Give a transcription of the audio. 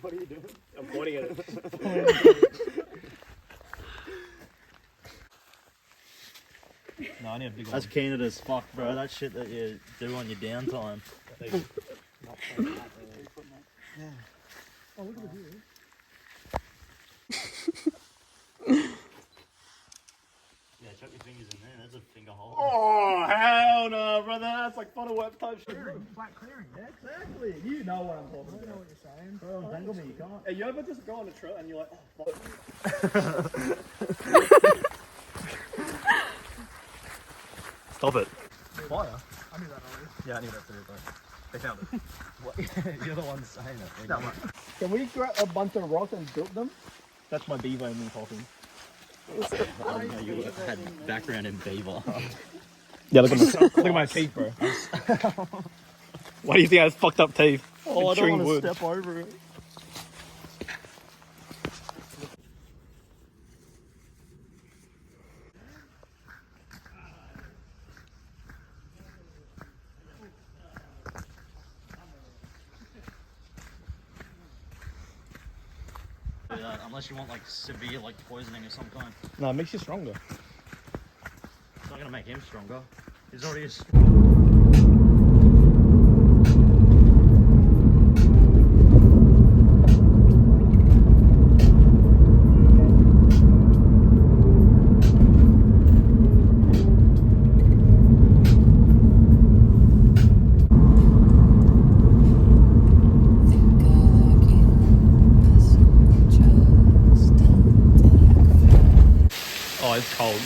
What are you doing? I'm pointing at it. No, I need a big one. That's candid as fuck, bro. That shit that you do on your downtime. Yeah. Oh, look at the view. Yeah, chuck your fingers in there. That's a finger hole. Oh, hell no, brother. That's like funnel work type shit. Flat clearing. Yeah, exactly. You know what I'm talking I don't know about. what you're saying. Bro, untangle me, you can't. Hey, you ever just go on a trail and you're like, oh, fuck. Stop it. Fire? I knew that already. Yeah, I knew that too, but they found it. You're the one saying it. No, can we grab a bunch of rocks and build them? That's my beaver in me talking. I didn't know you had background in beaver. Yeah, look at my teeth, bro. Why do you think I have fucked up teeth? Oh, I don't Chewing want to wood. step over it. Unless you want like severe like poisoning of some kind. No, it makes you stronger. It's not gonna make him stronger. He's already a Oh, it's cold.